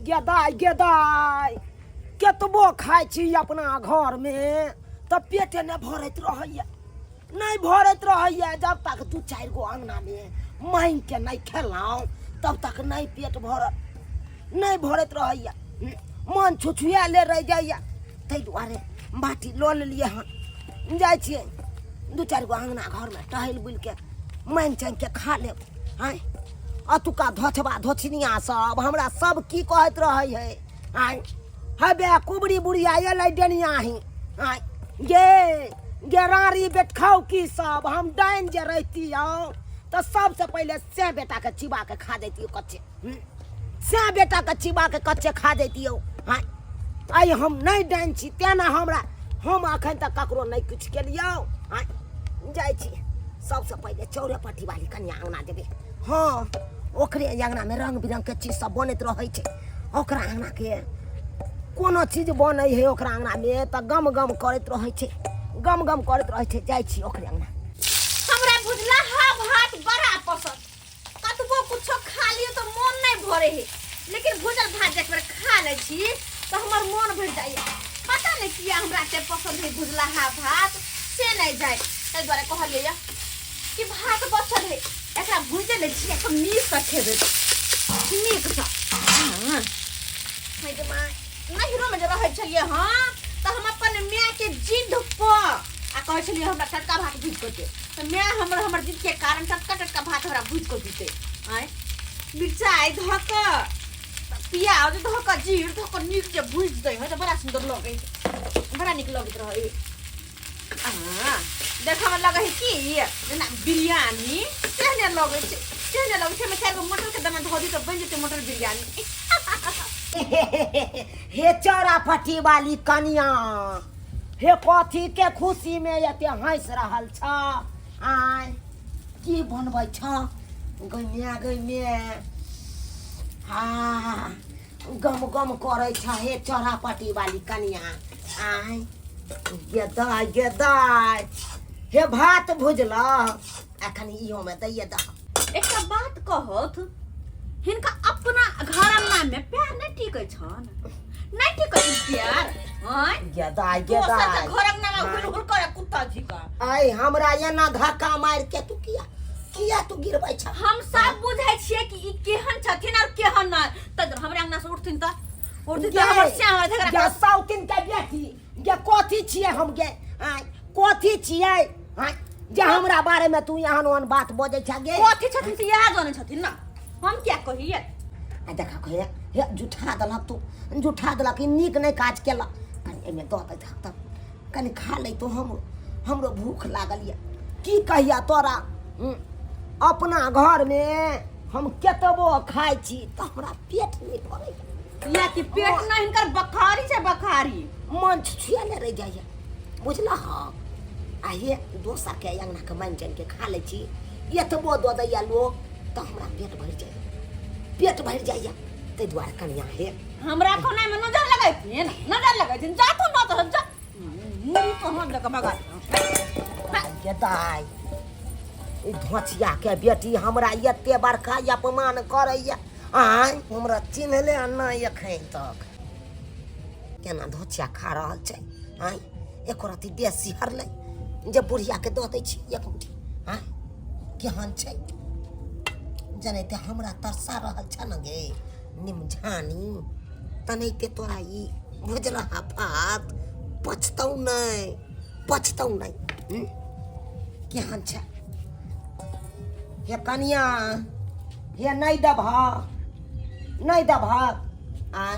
गेदाय गेदाय केतबो खाइ छी अपना घरमे तऽ पेटे नहि भरैत रहैया, नहीं भरैत रहैया। जब तक 2-4 गो अंगनामे मांगि के नहीं खेलौं तब तक नहीं पेट भरत, नहीं भरैत रहैया। मन छुछुआले रहि जाइया। ताहि दुआरे बाटी लऽ लेलियै हन, जाइ छियै 2-4 गो अंगना घरमे टहल बुलि के मांगि चांगि के खा लेब। आँय अतुका धोछबा धोछनिया सब हमरा सब की कहैत रहै है। आँय हबे कुबरी बुढ़िया एलै डनियाही। आँय गे रारी बेटखाउ की सब हम डाइन जे रहितियौ तऽ सबसे पहिले से बेटा के चिबा के खा जैतियौ कच्चे। से बेटा के चिबा के कच्चे खा जैतियौ। आँय आइ हम नहीं डाइन छी तेना हमरा हम अखन तक ककरो नहीं कुछ केलियौ। आँय जाइ छी सबसे पहिले चौरेपट्टी वाली कन्या अंगना जेबै। हाँ ओकरे अंगना में रंग बिरंग के चीज सब बनैत रहै छै। ओकरा अंगना के कोनो चीज बनै है ओकरा अंगना में तऽ गम गम करैत रहै छै, गम गम करैत रहै छै। जाइ छी ओकरे अंगना। हमरा बुझला हा भात बड़ा पसंद, कतबो कुछो खा लियो तो मन नहीं भरे है, लेकिन भुजल भात एक बार खा ले छी तो हमर मन भर जाइए। पता नहीं किया हमरा के पसंद है भुजला हा भात से नहीं जाए। ताहि द्वारे कहलिए कि भात बचल है एकरा भुजे ले छी एकदम नीक से खेबे नीक से। हां मैं के मां नहिरो में जे रहै छलिए हां त हम अपन माय के जिद प आ कहै छलिए हमरा टटका भात भुज के दे, त माय हमर जिद के कारण टटका भात हमरा भुज के दीते। आय मिरचाई धक प्याज धक जीर धक नीक से भुज दे है त बड़ा सुंदर लगे, बड़ा नीक लगत रहे। हां देखा में लगे है कि ना बिरयानी केहने लगे छै, केहने लगे छै। में 4 गो मटर के दाना धो दी त बन जेते मटर बिरयानी। हे चौरापट्टी वाली कन्या हे कथी के खुशी में एते हंस रहल छ। आय की बनबै छ गइमे हाँ गम गम करे छ हे चौरापट्टी वाली कन्या। आय गेदाय गेदाय हे भात भुजला एखन इहो में दैये दह। एकटा बात कहत हिनका अपना घर में प्यार नहीं टिकै छन, नहीं टिकै प्यार। हां गेदाय गेदाय घर में हुल करे कुत्ता जी का। आय हमरा एना धक्का मार के तू किया तू गिरबै छ। हम सब बुझै छियै कि ई केहन छथिन और केहन न। त हमरा अंगना से उठथिन त हमर से हमर झगड़ा या साउकिन के बेटी ये कथी छियै हम गे। आय कथी छियै। आय जे हमरा बारे में तू एहन ओहन बात बजै छ गे। कथी छथिन से यह जाने छथिन ना, हम क्या कहिए। आ देखा कहे हे जुठा देलक तू, जुठा देलक ई नीक नहीं काज केलक। कनी एमे दऽ दे तब कनी खा ले तो हमरो भूख लागल ये। की कहिया तोरा अपना घर में हम केतबो खाइ छी तऽ हमरा पेट नहीं भरै या कि पेट ना हिनकर बखारी से बखारी मन छुछुआले रहि जाइए बुझला। हाँ आ हे दोसर के अंगना के मांगि चांगि के खा ले छी एतबो दऽ दैया लोग तऽ हमरा पेट भरि जाइए, पेट भरि जाइए। ताहि दुआरे कनिया हे हमरा कोना में नजर लगैथिन जा तू न तो जा मुरी तो हम जगह भगा गेदाय ई धोचिया के बेटी हमरा एते बड़का अपमान करैया। आय हमरा चिन्हले नहि एखन तक केना धोचिया खा रहल छै। आय एको रति बेसी हरलै जे बुढ़िया के दऽ दै छी एक मुट्ठी। आय केहन छै जनाते हमरा तरसा रहल छ न गे निमझानी तनैते तोरा ई भुजला भात पचतौ नहीं केहन छै हे कनिया हे नहीं दभा आय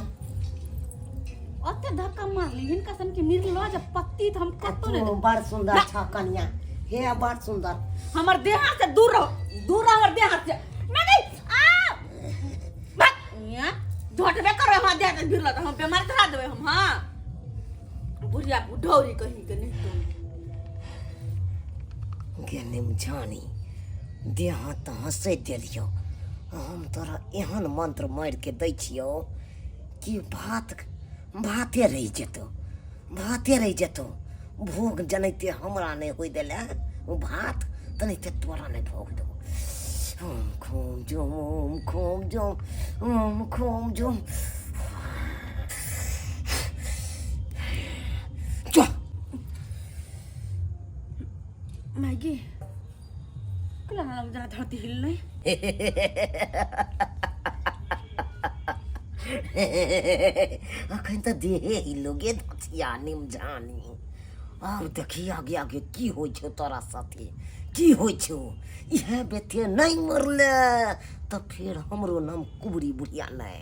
ओते धक्का मारली हिनका सन के निर्लज पत्ती हम कतो ने। बड़ सुंदर छ कनिया हे बड़ सुंदर। हमर देह से दूर रहो हमर देह से मैं नहीं आ बक या झटबे कर हम देह से भिरला हम बीमार करा देबे हम। हां बुढ़िया बुढ़ौरी कहीं के नहीं गे निमझानी देह तऽ हंसै देलियो हम तोरा एहन मंत्र मारि के दै छियो कि भाते रहि जेतौ भोग जनैते हमरा नहीं होई देले ओ भात तनैते तोरा नहीं भोग देबो। ओम खोम जोम गे कला ना जरा धरती हिल नहीं अखन तऽ देहे हिलोगे धथिया निम जानी आब देखी आगे आगे की होइ छौ तोरा साथे की होइ छौ इहे बेथे नहीं मरले तऽ फिर हमरो नाम कुबरी बुढ़िया नहीं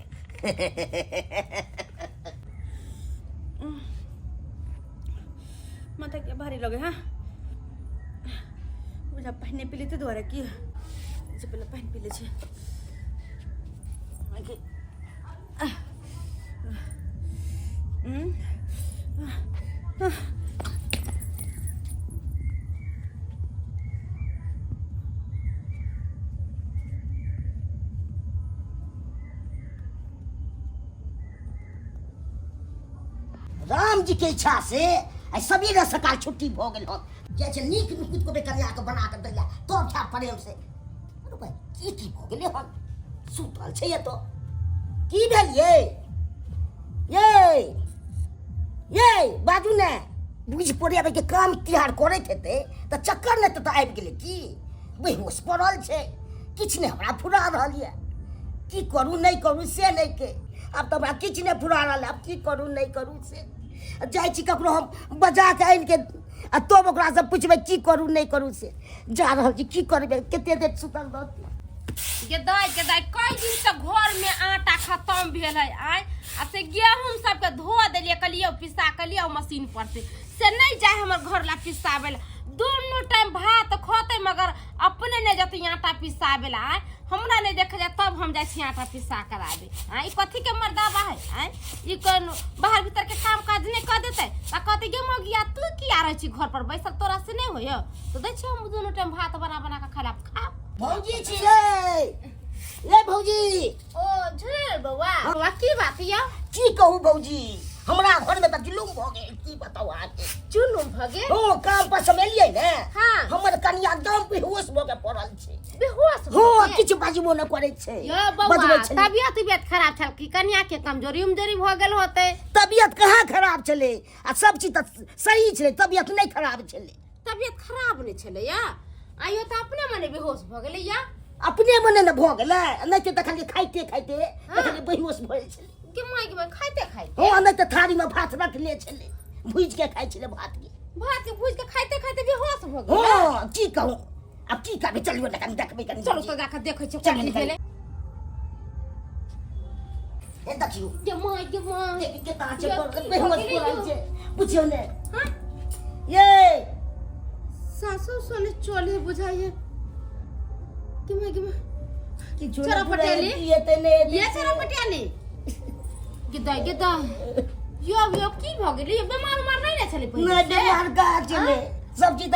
माथा के भारी लगे हाँ बुझा पहने पीले तो द्वारा की से पहले पहन पीले छे आगे राम जी के इच्छा से सबेरे सकाल छुट्टी भ गेल हो जे छै नीक नुकुत को कन्या के बना के दैला तब था प्रेम से अरे भाई की भ गेलै हम सुतल छै तो की भेल ये बाजू ने बुझ पड़े के काम तिहार करैत हेतै तऽ चक्कर ने तऽ आबि गेलै की बेहोश पड़ल छै किछ ने हमरा फुरा रहल ये की करू नहीं करू से नहीं के आब तऽ हमरा किछ ने फुरा रहल आब की करू नहीं करू से जाइ छी ककरो हम बजा के आनि के आ तब ओकरा से पूछबै की करू नहीं करू से जा रहल छी की करबै कते देर सुतल रहतै गेदाई कई दिन से घर में आटा खत्म भेल है आय आ से गेहूं सब के धो देलिए कलियो पिसा कलियो मशीन पर से नहीं जाए हमर घर ला पिसाबे दोनों टाइम भात खोते मगर अपने नहीं जते आटा पिसाबे ला हमरा नहीं देख जाए तब हम जाए छी आटा पिसा कराबे आ ई कथी के मर्दाबा है आ ई कोन बाहर भीतर के काम काज नहीं कर देते आ कहते गे मगिया तू की आ रही छी घर पर बैसल तोरा से नहीं होय तो दे छी हम दोनों टाइम भात बना के खा भौजी छी ये भौजी ओ झुरल बौआ की बात या की कहू भौजी हमरा घर में त जुलुम भ गेल की बताऊ आके जुलुम भ गेल हो काम पर समेलिए ने हां हमर कन्या एकदम बेहोश भ के पड़ल छै बेहोश हो किछ बाजबो न करे छै यो बौआ तबियत खराब छल की कन्या के कमजोरी भ गेल होते तबियत कहाँ खराब छले आ सब चीज त सही छले तबियत नहीं खराब छले तबियत खराब नहीं छले या आइयो त अपने मने बेहोश भ गेले या अपने मने न भ गेले नहीं त खाली खाइते खाली बेहोश भ छले के माय खाइते हो नहीं त थारी में भात रख ले छले भूज के खाइ छले भात के भूज के खाइते बेहोश भ गेले हो की कहूं अब की करबे चलियो न कनी देखबे कनी चलो तो जाके देखै छी चल निकले ए देखियो के माय के ताचे पर बेहोश पड़ल छै बुझियो ने हां ये सासू सोने चले बुझाइए कि मैं कि चरा पटेली ये तने ये चरा पटेली गिदाई यो की भ गेली बीमार नहीं ना छले पहिले नहीं बीमार का चले सब चीज त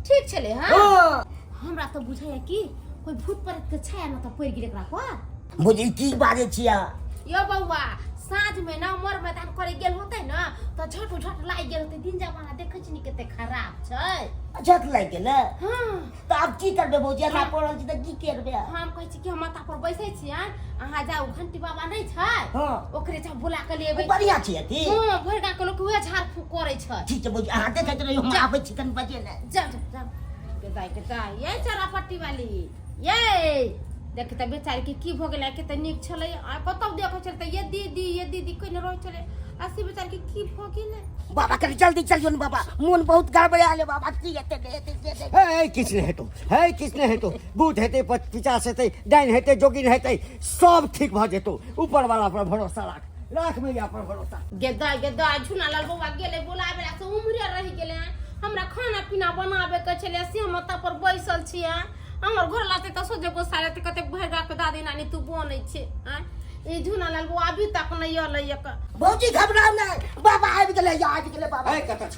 ठीक छले हां हमरा तो बुझाइए कि कोई भूत प्रेत के छाया न त पड़ गेल एकरा पर बुझी की बाजे छिया यो बौआ साँझ में ना मर मैदान करे गेल होते ना तो झट लाग गेल होते दिन जमाना देखे छी कते खराब छै झट लाग गेल हां तो अब की करबे भौजी ना पड़ल छी त की करबे हम कहै छी कि हम माथा पर बैसै छी अहाँ जाऊ घंटी बाबा नहीं छै हां ओकरे जा बुला के लेबै बढ़िया छी अथी हां भरगा के लोग हुए झाड़ फूक करे छै ठीक छै भौजी अहाँ देखैत रहियो हम आबै छी कनी बजे ने जा के दाई ये चरापट्टी वाली ये देख त बेचारी के की भ गेलै कते नीक छलै आ कतौ देखै छल त ये दीदी कोइ न रहै छलै आसी बेचारी के की भ गेलै बाबा कनी जल्दी चलियो न बाबा मन बहुत गड़बड़ाले बाबा की हेते है किसने हेतु भूत हेते पिचास हेते डाइन हेते जोगिन हेते सब ठीक भ जेतो ऊपर वाला पर भरोसा राख मैया पर भरोसा गेदा झुना लाल बौआ गेले बोलाबे ला से उमरे रहि गेले हमरा खाना पीना बनाबे के छले से हम त पर बैसल छी हमर घर लाते त सोजे को सारे त कते भैगा के दादी नानी तू बनै छै ए झुना लाल बौआ अभी तक नहीं आलै एक भौजी घबराओ ना बाबा आबि गेलै बाबा ए कत छ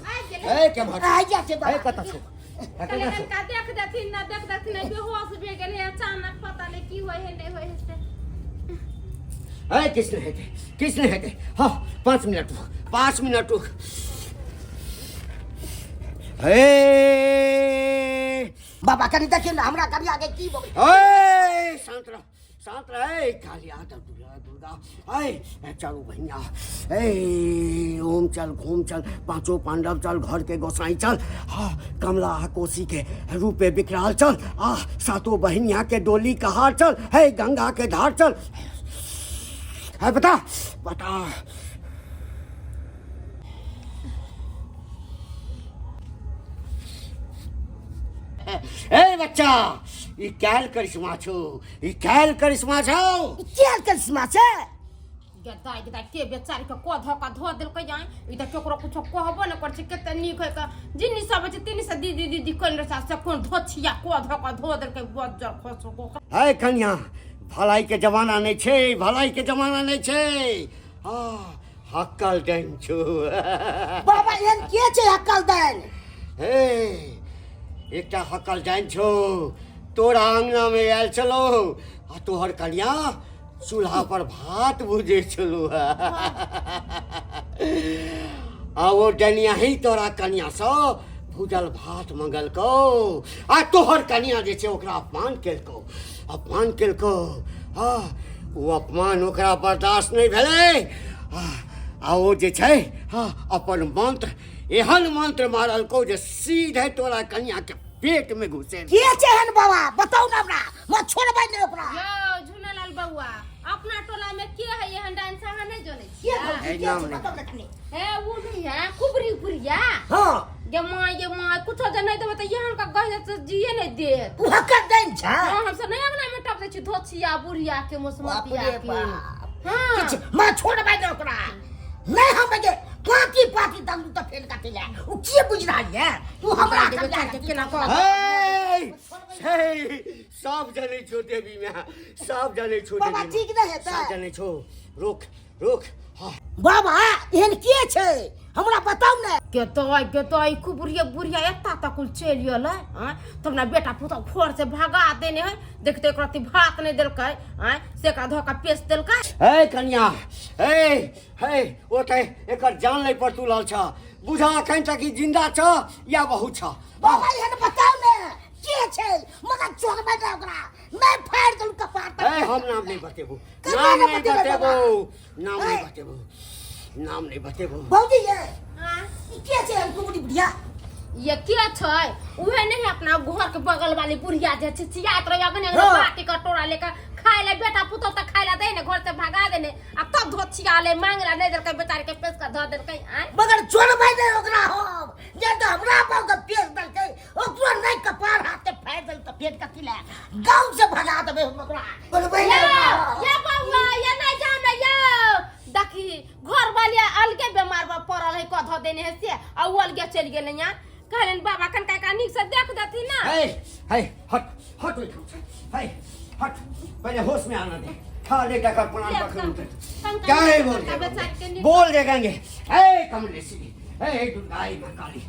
ए के भट आ जा छै बाबा ए कत छ कले का देख देथिन ना देख देथिन बेहोश भे गेले अचानक पता नहीं की होय है नहीं होय है ए किसने हेते हां 5 मिनट रुक ए बाबा कनी देखियो ना हमरा कनी आगे की बोल ए शांत रहे कालिया दुर्गा दुर्गा। ऐ चलो भैया, ऐ ओम चल घूम चल, पांचों पांडव चल, घर के गोसाई चल, कमला कोसी के रूपे विकराल चल, सातों बहनिया के डोली का हार चल, है गंगा के धार चल। है बता बता। ए बच्चा, ई कैल करिश्मा छो, ई कैल करिश्मा छो। क्या करिश्मा छे? गदाई गदाई के बेचारी के को धोका धो देलकै जाय। ई त केकरो कुछो कहबो न कर छै, केते नीक है का जिन्नी सब छै तिनी से दीदी दीदी कोन रसा से कोन धोछिया को धोका धो देलकै बज्जर खसो को। है कन्या, भलाई के जमाना नहीं छे, भलाई के जमाना नहीं छे। हक्कल दैन छो। बाबा एहन के छे हक्कल दैन? हे एकटा हक्कल दैन छो, तोरा अंगना में आयल चलो, आ तोहर कन्या चूल्हा पर भात भूजे चलो। आ वो डनिया ही तोरा कन्या से भूजल भात मंगल को, आ तोहर कन्या जे छे ओकरा अपमान केलको, अपमान केलको। वो अपमान ओकरा बर्दाश्त नहीं भेले। आ वो जे छे अपन मंत्र, एहन मंत्र मारल को जे सीधे तोरा कन्या के पेट में घुसे। के छे हन बाबा बताओ ना हमरा, मत छोड़बै ने ओकरा। यो झुनालाल बउआ, अपना टोला में के है एहन डांस हां नहीं जने के छियै? बताओ देखनी है वो नहीं है कुबरी पुरिया। हां ये माय कुछ जने देबे त यहां का गह से जिए नहीं दे। तू हक्कल दैन छे? हां हम से नहीं अंगना में टप दे छी धोछिया बुढ़िया के मुसमतिया के। हां मत छोड़बै ने ओकरा। नहीं हम बजे पाती पाती दम तो फेल काटे ले। उ के बुझ रहा है? तू हमरा के केना कर? सब जने छो देवी में, सब जने छो देवी में। बाबा ठीक नहीं है त? सब जने छो। रोक रोक। बाबा एहन के छे हमरा बताओ ने। के खूब बुढ़िया बुढ़िया एता तक चल गेल है। तब ना बेटा पुता फोर से भगा देने है। देखते एकरा भात नहीं देलकै, से एकरा धोका पेश देलकै। हे कन्या, हे ओते एकर जान ले पर तू लाल छ। बुझा अखन तक ई जिंदा छ या बहु छ? बाबा एहन बताओ ने के छे, मगर छोड़बै ने ओकरा। मैं फाड़ दूं कपार पर। हम नाम नहीं बतेबो, नाम नहीं बतेबो, नाम नहीं बतेबो, नाम नहीं बतेबो। भौजी ये ई के छे हमको बुढ़ी बुढ़िया? ये क्या छै? उहे नहीं अपना घर के बगल वाली बुढ़िया जे छै चियात रह अगने बाटी कटोरा लेकर खाए ले बेटा पुतो त खाए ला दे ने, घर से भगा देने। अब तब धोछिया ले मांगला नहीं देलकै, बेचारी के पेश का ध देलकै। मगर छोड़बै ने ओकरा हम। जे त हमरा पर के पेश देलकै, ओकरा नहीं कपार हाथ से फाड़ देल त पेट कथि ले गांव से भगा देबै हम ओकरा। बोलबै ने ये बाबा ये नहीं जान न ये देखी घर वाली अलगे बीमार पड़ल है, कध देने है से आ अलगे चल गेल यहाँ। कहलन बाबा कन का निक से देख देती ना। हे हट हट हे हट, पहले होश में आना दे। खा ले टकर प्रणाम कर। क्या है बोल दे गंगे। हे कमले सी, हे दुर्गाई मां काली।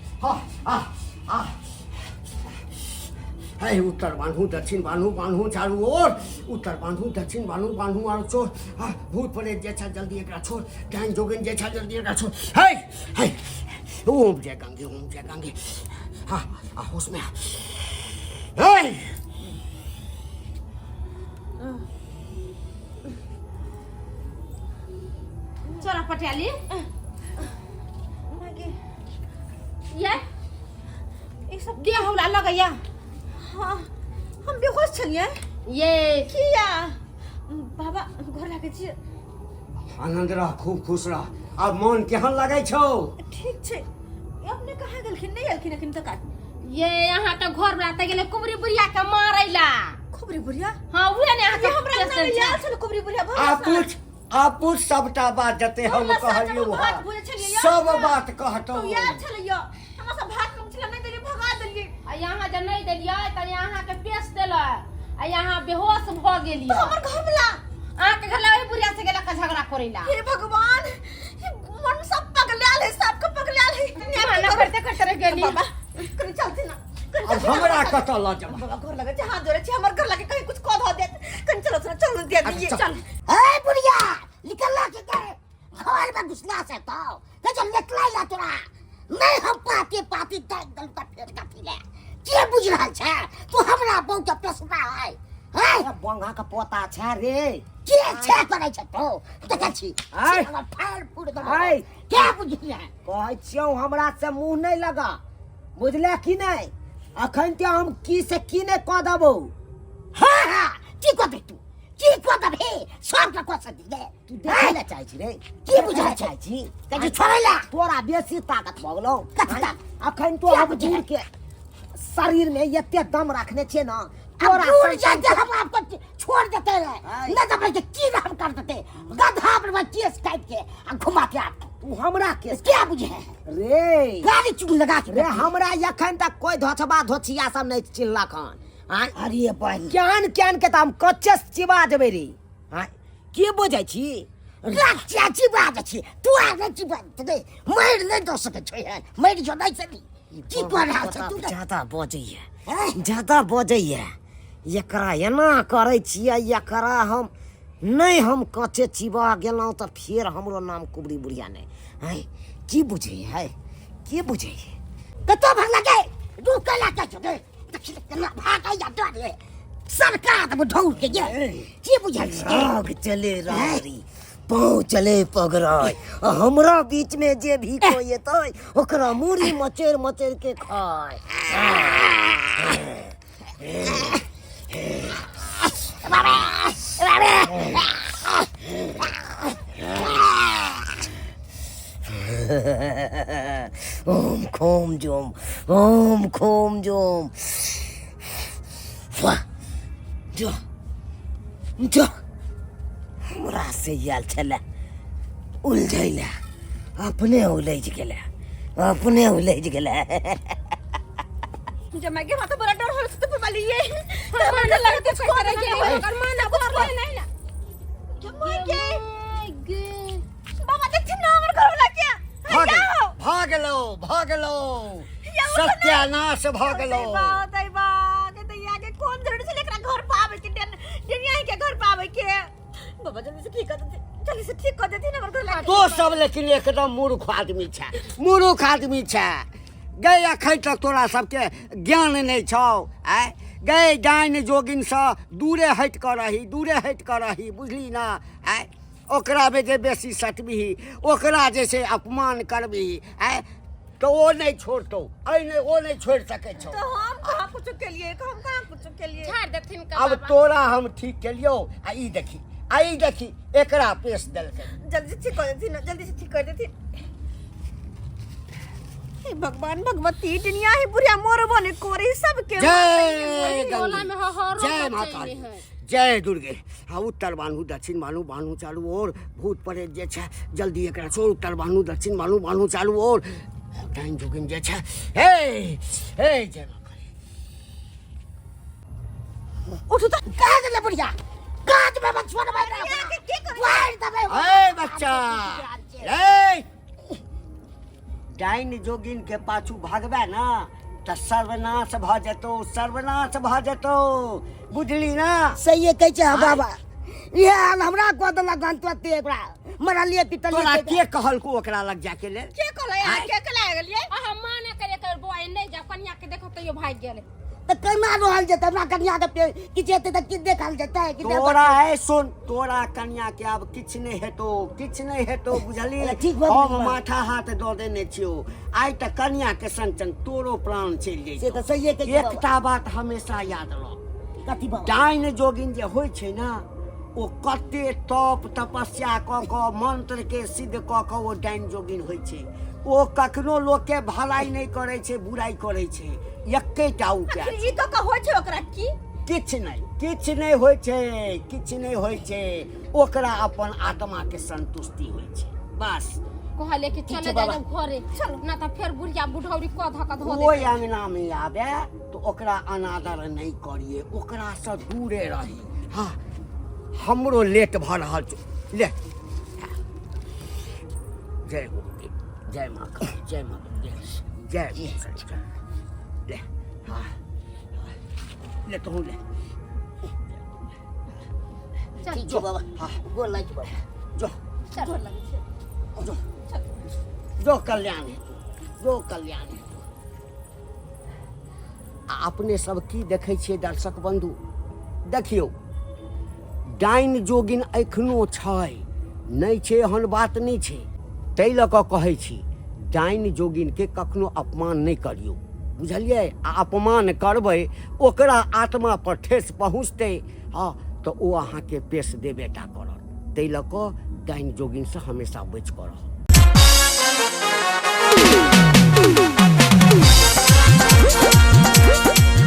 हे उत्तर बांधू दक्षिण बांधू, बांधू चारू ओर। उत्तर बांधू दक्षिण बांधू, बांधू आरो छोड़। भूत प्रेत जे छा जल्दी एकरा छोड़, डाइन जोगिन जे छा जल्दी एकरा छोड़। हे ओम जय गंगे, ओम जय गंगे। होश में चला पटियाली ये सब दिया हमरा लगैया। हां हम बेहोश छलिए। ये किया बाबा घर लागे छी? आनंद रह, खूब खुश रह। अब मन केहन लगे छौ? ठीक छे। अपने कहाँ गेलखिन? नहीं एलखिन एखन तक। ये यहाँ के घर लाते गेले कुबरी बुढ़िया के मारैला। कुबरी बुढ़िया? हां उहे ने ये हमरा नाम याद छल कुबरी बुढ़िया। आप पूछ सबटा बात जते हम कहलियो सब बात कहतो। तो याद छलियो हमरा सब भात मुछला नहीं देलिए, भगा देलिए। आ यहाँ जे नहीं देलिए त यहाँ के पेश देला, आ यहाँ बेहोश भ गेलिए। तो हमर घर वाला के घर लावे बुढ़िया से गेला का झगड़ा करेला। हे भगवान, ये मन सब पगलाल है, सब का पगलाल है। ना करते करते रह गेली। बाबा कनी चलती ना। अब हमरा कत ल जा। बाबा घर लगे हाथ जोड़े छी, हमर घर लगे कहीं कुछ कह ध दे। कनी चलो चल दे दिए। चल ए बुढ़िया निकल ला के घर में घुसना से तो जब निकला ला तोरा नहीं हम पाती दल का पेट का ले के बुझ रहा छे। तू हमरा बहु के प्रश्न है। बंगा का पोता छै रे के छे करे छ तो देखै छी आय। फाड़ फूड़ दे आय। क्या बुझलियै कहै छियौ हमरा से मुंह नहीं लगा बुझले कि नहीं अखन ते हम की से की नहीं कह देबो हां की को दे तू की को दे हे सब का को दे तू देखे ले चाहे छी रे की बुझाय छै चाहे छी कजी छोड़ैला तोरा बेसी ताकत भऽ गेलौ कथी अखन तो क्या अब बुझाय? दूर के शरीर में एते दम रखने छे ना तोरा दूर संग- जाते हम आपको छोड़ देते रहे आय। न तो भाई की हम कर देते गधा पर केस काट के आ घुमा के आते तू हमरा के क्या बुझे रे गाड़ी चुन लगा के रे हमरा एखन तक कोई धोछबा धोछिया सब नहीं चिल्लक हन आय अरे बहन ज्ञान ज्ञान के त हम कच्चे चिबा देबै रे आय के बुझै छी लाचा चिबा छी तू आगे चिबा दे मर नहीं दो सके छै मर जो नहीं सकी की कर रहा छै तू ज्यादा बजैया हैं? ज्यादा बजैया एकरा एना करै छियै एकरा हम कच्चे चिबा गेलहुँ तऽ फेर हमरो नाम कुबरी बुढ़िया नहीं है की बुझै है के बुझै है कतो भर लगे दू कला के छ दे कला भागा या डरे सरकार में ढौर के ये की बुझल छै आग चले रारी पाँव चले पगराय आ हमरा बीच में जे भी कोई एतै ओकरा मूड़ी मचेर मचेर के खाय ओम खोम जोम ओम खोम जोम वाह जो जो हमरा से याल छले उलझैले अपने उलझ गेले अपने उलझ गेले जमाई के माथा बड़ा डर होल से तो वाली ये तो मन लगते छोड़ रहे के कर माना बोल नहीं ना जमाई के बाबा देखती ना हमर घर वाला क्या भाग लो सत्यानाश भाग लो बात है बात के तो आगे कौन जरूर से लेकर घर पावे के दुनिया के घर पावे के बाबा जल्दी से ठीक कर देती ना घर ला तो सब लेकिन एकदम मूर्ख आदमी छै गए अखन तक तोरा सबके ज्ञान नहीं छौ आय गए डाइन जोगिन से दूरे हट कर रही बुझली ना आय ओकरा में जे बेसी सटबिही ओकरा जैसे अपमान करबिही आय तो वो नहीं छोड़तो वो नहीं छोड़ सके छौ तो हम कहां कुछ के लिए छाड़ देथिन का अब तोरा हम ठीक केलियो आ ई देखी एकरा पेश देलकै जल्दी से ठीक कर देती हे भगवान भगवती दुनिया ही बुढ़िया मोर बने कोरी सब के जय टोला में हर जय माता दी, जय दुर्गे हाँ उत्तर बान्हू दक्षिण बान्हू चालू और भूत प्रेत जे छै जल्दी एकरा छोड़ उत्तर बान्हू दक्षिण बान्हू चालू और टाइम जोगिन जे छै हे जय माता दी। उठ तो कहा दे बुढ़िया काज में मत छोड़ भाई के कर वार दबे ए बच्चा ए डाइन जोगिन के पाछू भागबे ना तो सर्वनाश भ जेतो बुझली ना सही कह छै बाबा ये हाल हमरा को दला गन तोते एकरा मरलिए पिटलिए तोरा के कहलको ओकरा लग जाके ले के कहले के कला गेलिए हम माने करे कर बोय नहीं जा कन्या के देखो तो यो भाग गेले तो केना रहल जेते हमरा कन्या के कि जेते त कि देखल जेते कि तोरा है सुन तोरा कन्या के अब किछ नहीं हेतो बुझली ठीक बात हम बा। माथा हाथ दो देने छियो आइ त कन्या के संग तोरो प्राण चल से जइतो तो सही कह छै एकटा बात हमेशा याद रख कथी बाबा डाइन जोगिन जे होइ छै ना ओ कते तप तपस्या क मंत्र के सिद्ध क ओ डाइन जोगिन होइ छै ओ कखनो लोग के भलाई नहीं करे छै बुराई करे छै एकेटा उपाय ई तो का होय छै ओकरा की किछ नहीं होइ छै ओकरा अपन आत्मा के संतुष्टि होइ छै बस कहले कि चले बाबा। जाए घरे चल ना तो फिर बुढ़िया बुढ़ौरी को धक धो कोई दे अंगना में आवे तो ओकरा अनादर नहीं करिए ओकरा से दूरे रही हाँ हमरो लेट भ रहल छै ले जय माँ ले हाँ ले तू ले ठीक छै बाबा हाँ गोर लाग छै बाबा जो चल जो कल्याण अपने सब की देखै छियै दर्शक बंधु देखियौ डाइन जोगिन एखनो छै, नहि छै एहन बात नहि छै। ताहि लऽ कऽ कहै छी डाइन जोगिनके कखनो अपमान नहि करियौ, बुझलियै? आ अपमान करबै ओकरा आत्मा पर ठेस पहुँचतै, हाँ, तऽ ओ अहाँके पेश देबेटा करत। ताहि लऽ कऽ डाइन जोगिनसँ हमेशा बचि कऽ रहब।